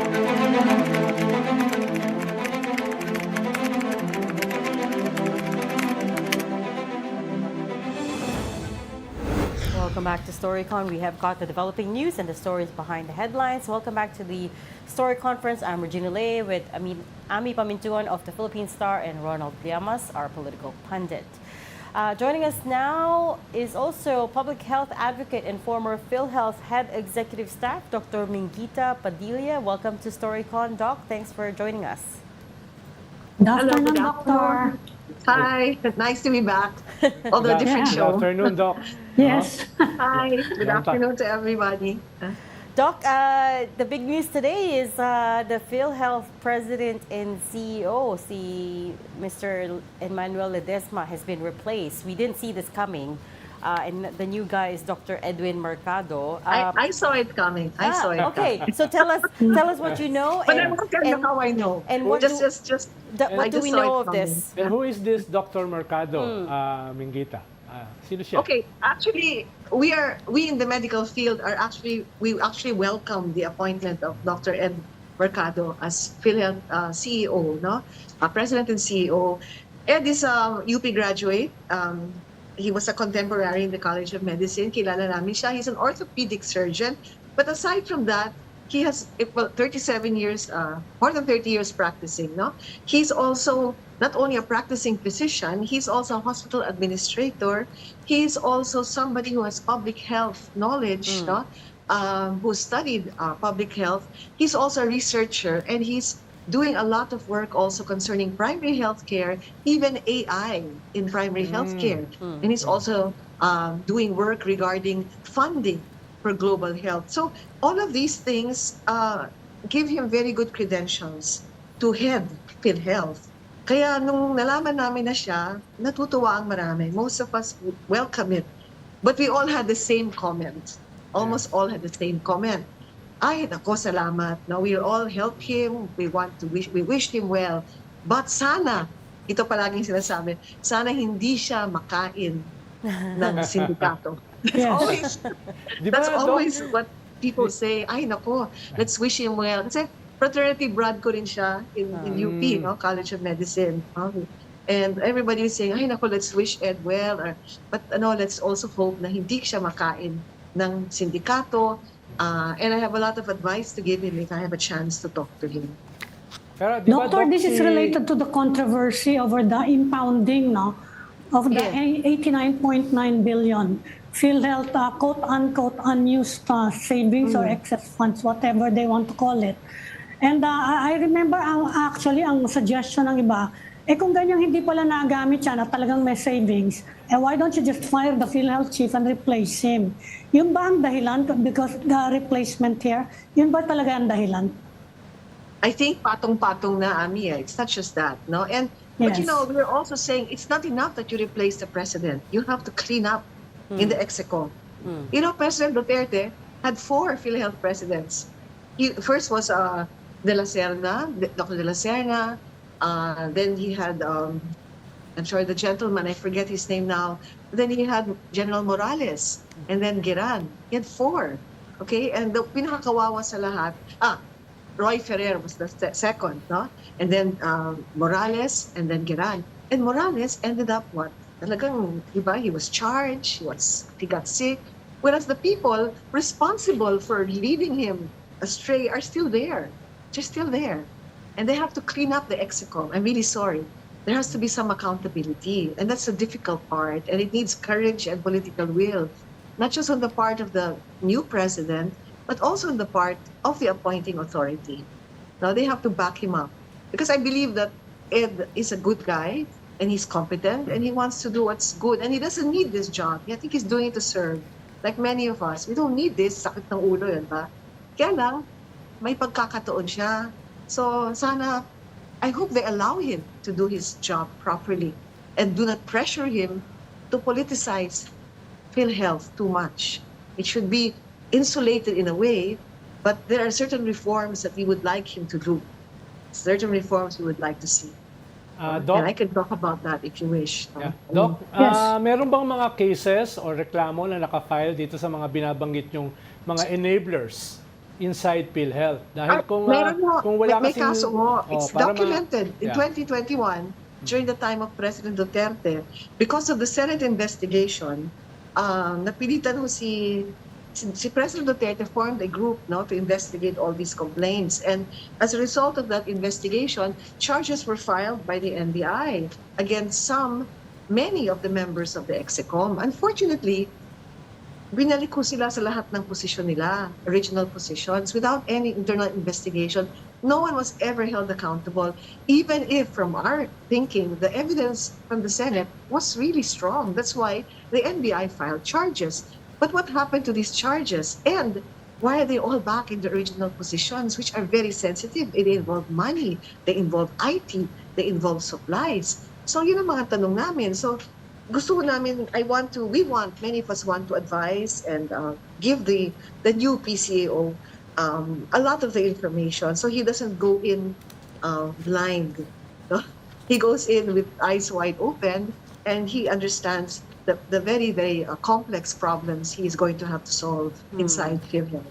Welcome back to Storycon. We have got the developing news and the stories behind the headlines. Welcome back to the Story Conference. I'm Regina Lay with Amy Pamintuan of the Philippine Star and Ronald Llamas, our political pundit. Joining us now is also public health advocate and former PhilHealth head executive staff, Dr. Minguita Padilla. Welcome to Storycon, Doc. Thanks for joining us. Good afternoon, Doctor. Hi, nice to be back. Although a different Good show. afternoon, Doc. Yes. Hi, good afternoon to everybody. Doc, the big news today is the PhilHealth president and CEO, Mr. Emmanuel LEDESMA, has been replaced. We didn't see this coming. And the new guy is Dr. Edwin MERCADO. I saw it coming. I saw it okay, coming. so tell us what you know. But I won't tell you how I know. And what what do we know of this? And who is this Dr. MERCADO, Minguita? Sino siya? Okay, actually, we in the medical field we actually welcome the appointment of Dr. Ed MERCADO as PhilHealth CEO, no? President and CEO. Ed is a UP graduate. He was a contemporary in the College of Medicine. Kilala namin siya. He's an orthopedic surgeon. But aside from that, he has 37 years, more than 30 years practicing. No, he's also not only a practicing physician, he's also a hospital administrator. He's also somebody who has public health knowledge, no, who studied public health. He's also a researcher, and he's doing a lot of work also concerning primary healthcare, even AI in primary healthcare. And he's also doing work regarding funding for global health. So all of these things give him very good credentials to head PhilHealth. Kaya nung nalaman namin na siya, natutuwa ang marami. Most of us would welcome it. But we all had the same comment. Almost all had the same comment. Ay, nako, salamat. Now we'll all help him. We wish him well. But sana, ito palaging sinasabi, sana hindi siya makain ng sindikato. That's always what people say. Ay, nako, let's wish him well. Kasi fraternity brad ko rin siya in UP, no? College of Medicine. And everybody is saying, ay, nako, let's wish Ed well. But let's also hope na hindi siya makain ng sindikato. And I have a lot of advice to give him if I have a chance to talk to him. Pero, di ba, Doctor, Doc, this is related to the controversy over the impounding, no, of the 89.9 billion PhilHealth quote-unquote unused savings or excess funds, whatever they want to call it. And I remember actually ang suggestion ng iba, kung ganyan hindi pala nagamit siya na talagang may savings, why don't you just fire the PhilHealth chief and replace him? Yun ba ang dahilan? Because the replacement here, yun ba talaga ang dahilan? I think patong-patong na, Ami. It's not just that, no? And but we're also saying it's not enough that you replace the president. You have to clean up in the execo. You know, President Duterte had 4 PhilHealth presidents. First was De La Serna, Dr. De La Serna. Then he had, I'm sorry, the gentleman, I forget his name now. Then he had General Morales, and then Giran. He had 4. Okay, and the pinakakawawa sa lahat, Roy Ferrer was the second, no? And then Morales, and then Giran. And Morales ended up what? Talagang, diba, he was charged, he got sick. Whereas the people responsible for leading him astray are still there. They're still there. And they have to clean up the execo. I'm really sorry. There has to be some accountability. And that's a difficult part. And it needs courage and political will, not just on the part of the new president, but also on the part of the appointing authority. Now they have to back him up. Because I believe that Ed is a good guy, and he's competent, and he wants to do what's good. And he doesn't need this job. I think he's doing it to serve. Like many of us, we don't need this. Sakit ng ulo yan ba? Kaya lang, may pagkakataon siya. So sana, I hope they allow him to do his job properly and do not pressure him to politicize PhilHealth too much. It should be insulated in a way, but there are certain reforms that we would like him to do. Certain reforms we would like to see. Doc, And I can talk about that if you wish. yeah. Doc, meron bang mga cases o reklamo na naka-file dito sa mga binabanggit yung mga enablers inside PhilHealth. Dahil kung wala may kasing... kaso mo. It's para documented in yeah. 2021 during the time of President Duterte. Because of the Senate investigation, napilitan ho si President Duterte formed a group to investigate all these complaints. And as a result of that investigation, charges were filed by the NBI against many of the members of the EXECOM. Unfortunately, binalik ko sila sa lahat ng posisyon nila, original positions, without any internal investigation. No one was ever held accountable, even if, from our thinking, the evidence from the Senate was really strong. That's why the NBI filed charges. But what happened to these charges? And why are they all back in the original positions, which are very sensitive? It involved money, they involve IT, they involve supplies. So yun ang mga tanong namin. So gusto namin, many of us want to advise and give the new PCAO a lot of the information, so he doesn't go in blind. No? He goes in with eyes wide open, and he understands the very, very complex problems he is going to have to solve inside PhilHealth.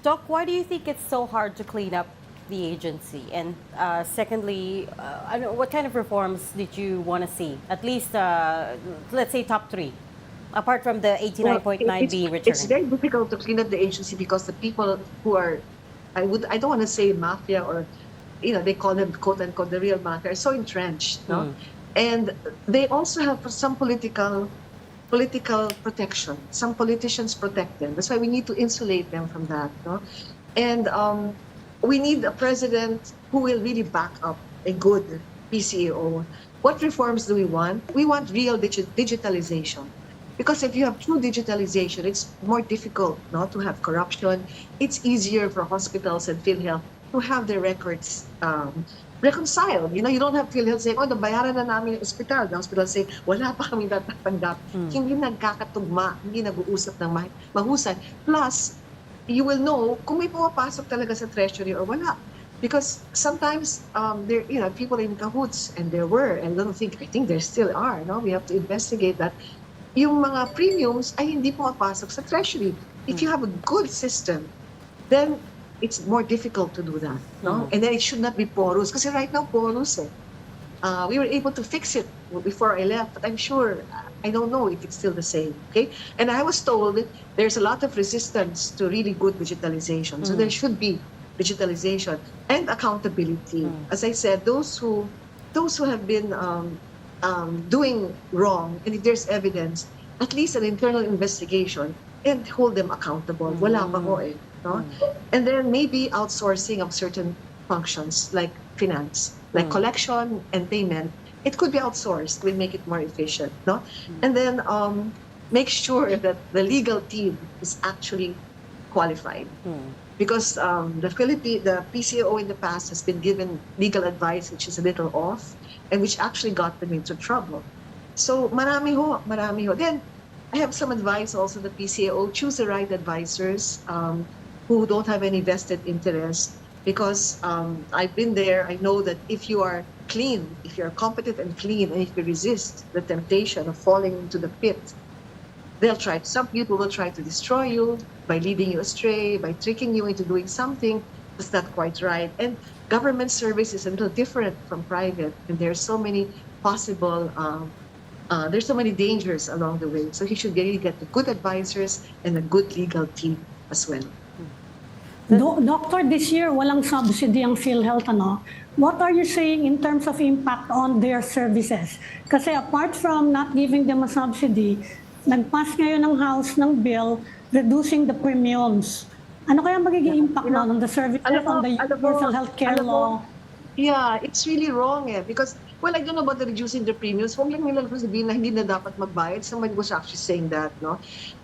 Doc, why do you think it's so hard to clean up the agency? And secondly, what kind of reforms did you want to see? At least, let's say, top three, apart from the 89.9 being returned. It's very difficult to clean up the agency because the people who are, I don't want to say mafia, or they call them quote unquote the real mafia, are so entrenched, no? And they also have some political protection. Some politicians protect them. That's why we need to insulate them from that, no? And we need a president who will really back up a good PCAO. What reforms do we want? We want real digitalization. Because if you have true digitalization, it's more difficult to have corruption. It's easier for hospitals and PhilHealth to have their records reconciled. You don't have PhilHealth saying, nabayaran na namin yung ospital. The hospital say, wala pa kami natatanggap. Hindi nagkakatugma, hindi nag-uusap ng mahusay. Plus, you will know kung may pumapasok talaga sa treasury or wala. Because sometimes people in cahoots, and there were, and I think there still are. No, we have to investigate that. Yung mga premiums ay hindi pumapasok sa treasury. If you have a good system, then it's more difficult to do that. No, and then it should not be porous. Kasi right now porous. We were able to fix it before I left, but I'm sure, I don't know if it's still the same, okay? And I was told that there's a lot of resistance to really good digitalization. So there should be digitalization and accountability. As I said, those who have been doing wrong, and if there's evidence, at least an internal investigation and hold them accountable. Wala pa ho eh, no? And then maybe outsourcing of certain functions like finance, like collection and payment. It could be outsourced. We'll make it more efficient, no? And then make sure that the legal team is actually qualified. Because the PCAO in the past has been given legal advice which is a little off, and which actually got them into trouble. So marami ho. Then I have some advice also. The PCAO, choose the right advisors who don't have any vested interest. Because I've been there, I know that if you are clean, if you're competent and clean, and if you resist the temptation of falling into the pit, some people will try to destroy you by leading you astray, by tricking you into doing something that's not quite right. And government service is a little different from private, and there's so many there's so many dangers along the way. So he should really get the good advisors and a good legal team as well. Doctor, this year walang subsidy ang PhilHealth, ano? What are you saying in terms of impact on their services? Kasi apart from not giving them a subsidy, nag-pass ngayon ng House ng bill reducing the premiums. Ano kaya magiging impact on the services, on the universal healthcare law? Yeah, it's really wrong because, well, I don't know about the reducing the premiums. Huwag lang nila sabihin na hindi na dapat magbayad. Somebody was actually saying that, no?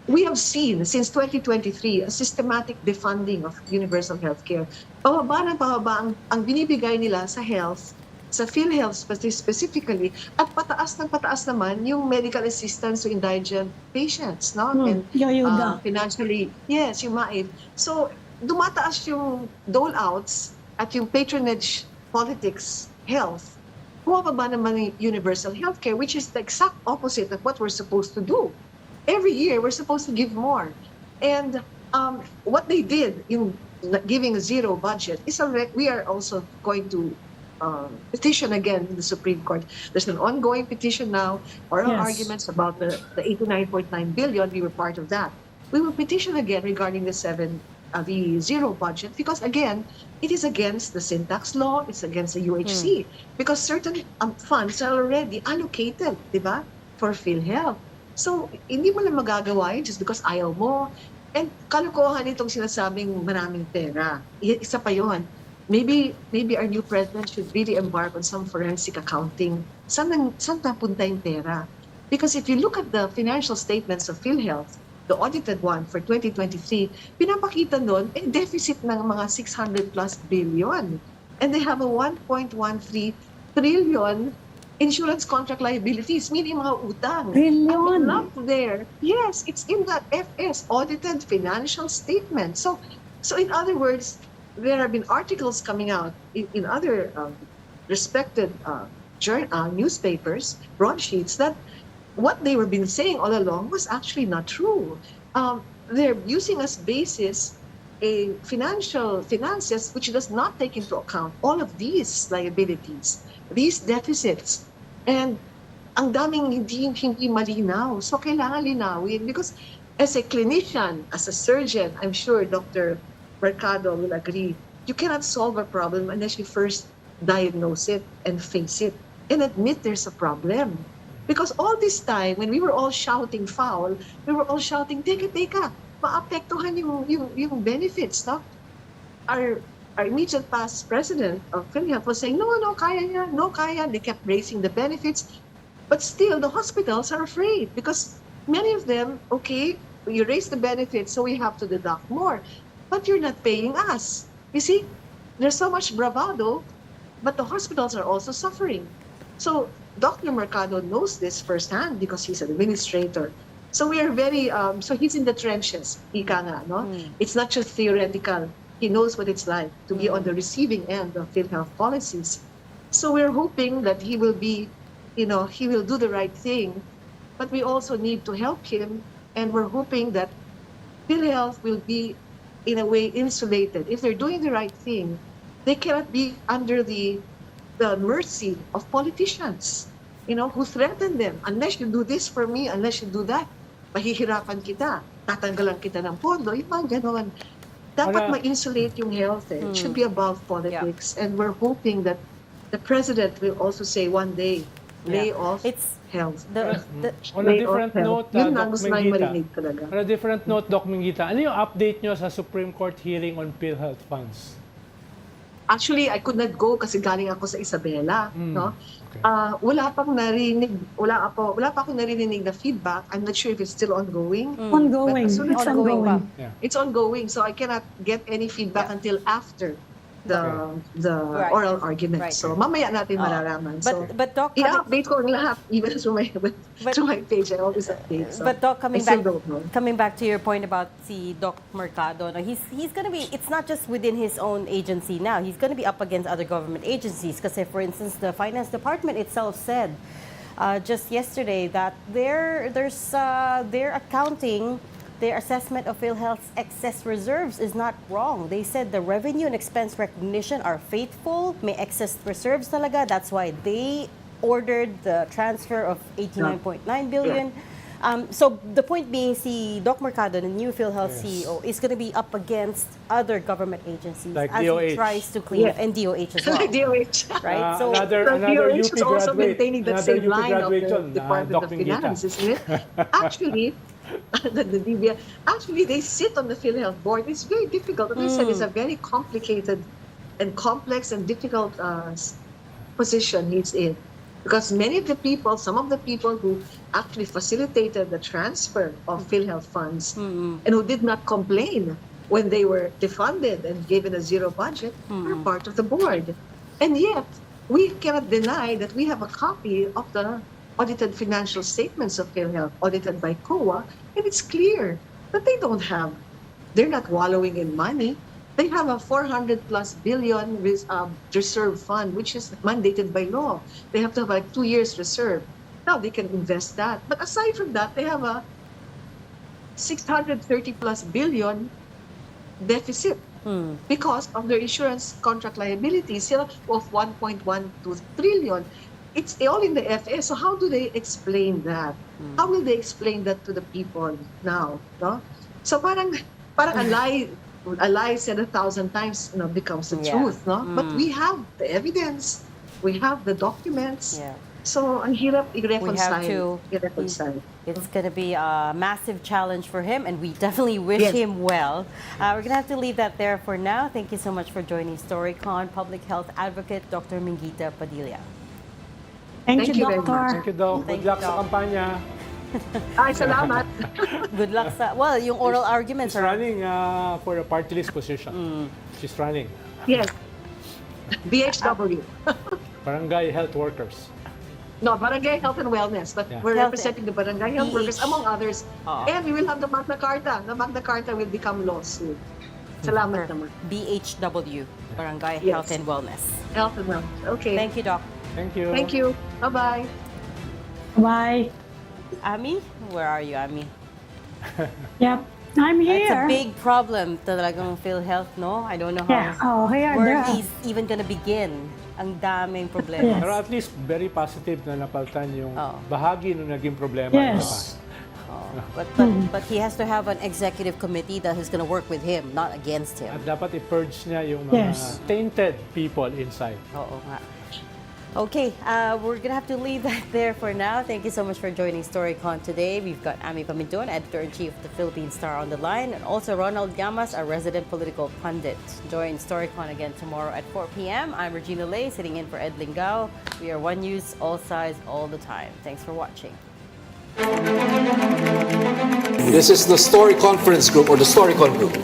We have seen since 2023 a systematic defunding of universal healthcare. Pababa na pababa ang binibigay nila sa health, sa PhilHealth specifically, at pataas naman yung medical assistance to indigent patients, no? And financially, yes, yung MAID. So, dumataas yung dole-outs at yung patronage politics, health, bumababa naman yung universal healthcare, which is the exact opposite of what we're supposed to do. Every year, we're supposed to give more. And what they did, yung giving a zero budget, we are also going to petition again in the Supreme Court. There's an ongoing petition now, oral Yes. arguments about the 89.9 billion. We were part of that. We will petition again regarding the zero budget, because again, it is against the syntax law, it's against the UHC, because certain funds are already allocated, di ba, for PhilHealth. So, hindi mo lang magagawa yun just because ayaw mo. And kalukuhan itong sinasabing maraming pera. Isa pa yun. Maybe our new president should really embark on some forensic accounting. Saan napunta yung pera? Because if you look at the financial statements of PhilHealth, the audited one for 2023, pinapakita nun, deficit ng mga 600 plus billion. And they have a 1.13 trillion insurance contract liabilities, meaning mga utang. Trillion. Up there. Yes, it's in the FS, audited financial statement. So in other words, there have been articles coming out in other respected newspapers, broadsheets, that what they were been saying all along was actually not true. They're using as basis a finances which does not take into account all of these liabilities, these deficits, and ang daming hindi malinaw. So kailangan linawin, because as a clinician, as a surgeon, I'm sure Dr. MERCADO will agree, you cannot solve a problem unless you first diagnose it and face it and admit there's a problem. Because all this time, when we were all shouting foul, we were all shouting, teka, maapektuhan yung benefits, no? Our immediate past president of PhilHealth was saying, no, kaya. They kept raising the benefits. But still, the hospitals are afraid because many of them, okay, you raise the benefits, so we have to deduct more. But you're not paying us. You see, there's so much bravado, but the hospitals are also suffering. So Dr. MERCADO knows this firsthand because he's an administrator. So we are very, so he's in the trenches, ika nga, no? It's not just theoretical. He knows what it's like to be on the receiving end of PhilHealth policies. So we're hoping that he will be, he will do the right thing, but we also need to help him, and we're hoping that PhilHealth will be, in a way, insulated. If they're doing the right thing, they cannot be under the mercy of politicians, who threaten them. Unless you do this for me, unless you do that, mahihirapan kita, tatanggalan kita ng pondo, yung mga ganon. Dapat ma-insulate yung health. It should be above politics. And we're hoping that the president will also say one day, lay off health. On a different note, Yun Doc lang gusto namin Minguita. marinig talaga. On a different note, Doc Minguita, ano yung update nyo sa Supreme Court hearing on PhilHealth funds? Actually, I could not go kasi galing ako sa Isabela, no? Okay. Wala pa akong narinig na feedback. I'm not sure if it's still ongoing. Ongoing. But as soon as It's ongoing. Yeah. It's ongoing, so I cannot get any feedback until after the Right. oral argument. Right. So mamaya natin malalaman. So But Doc, i-update ko ang lahat, even through my page. I always update. So but Doc, I still don't know. coming back to your point about si Doc MERCADO, no, he's going to be, it's not just within his own agency now. He's going to be up against other government agencies. Kasi, for instance, the Finance Department itself said just yesterday that their accounting, their assessment of PhilHealth's excess reserves is not wrong. They said the revenue and expense recognition are faithful, may excess reserves talaga. That's why they ordered the transfer of 89.9 billion. So the point being, si Doc MERCADO, the new PhilHealth CEO, is going to be up against other government agencies Like as DOH. he tries to clean up, and DOH as well. DOH. Right? So Another DOH UP is also graduate. maintaining that Another same UP line of the graduate yun, Department Doc of Minguita. Finance, isn't it? Actually, actually, they sit on the PhilHealth board. It's very difficult. As I said, it's a very complicated and complex and difficult position he's in. Because many of the people, some of the people who actually facilitated the transfer of PhilHealth funds and who did not complain when they were defunded and given a zero budget are part of the board. And yet, we cannot deny that we have a copy of the audited financial statements of PhilHealth, audited by COA, and it's clear that they're not wallowing in money. They have a 400 plus billion reserve fund, which is mandated by law. They have to have like 2 years reserve. Now they can invest that. But aside from that, they have a 630 plus billion deficit. because of their insurance contract liabilities of 1.12 trillion. It's all in the FA. So how do they explain that? How will they explain that to the people now? No? So parang a lie said 1,000 times, becomes the truth. No? But we have the evidence. We have the documents. Yeah. So ang hirap i-reconcile. It's going to be a massive challenge for him, and we definitely wish him well. We're going to have to leave that there for now. Thank you so much for joining Storycon Public Health Advocate Dr. Minguita Padilla. Thank you, very much. Doctor. Thank you, Doc. Good luck sa kampanya. Ay, salamat. Good luck sa, well, yung oral arguments She's are... running for a party list position. She's running. Yes. BHW. Barangay Health Workers. No, Barangay Health and Wellness. But we're Health representing the Barangay Health Workers, among others. And we will have the Magna Carta. The Magna Carta will become law soon. Salamat naman. BHW, Barangay Yes. Health and Wellness. Health and Wellness. Okay. Thank you, Doc. Thank you. Thank you. Bye-bye. Bye. Ami, where are you, Ami? Yep. I'm It's here. a big problem talagang PhilHealth, no? I don't know Yeah. how, Here. where There. he's even gonna begin. Ang daming problema. Yes. Pero at least very positive na napaltan yung Oo. bahagi ng naging problema in the past. Yes. But he has to have an executive committee that is gonna work with him, not against him. At dapat i-purge niya yung mga Yes. tainted people inside. Oo nga. Okay, we're gonna have to leave that there for now. Thank you so much for joining Storycon today. We've got Amy Pamintuan, Editor-in-Chief of the Philippine Star, on the line, and also Ronald Llamas, our resident political pundit. Join Storycon again tomorrow at 4 p.m. I'm Regina Lay, sitting in for Ed Lingao. We are One News, all sides, all the time. Thanks for watching. This is the Story Conference Group or the Storycon Group.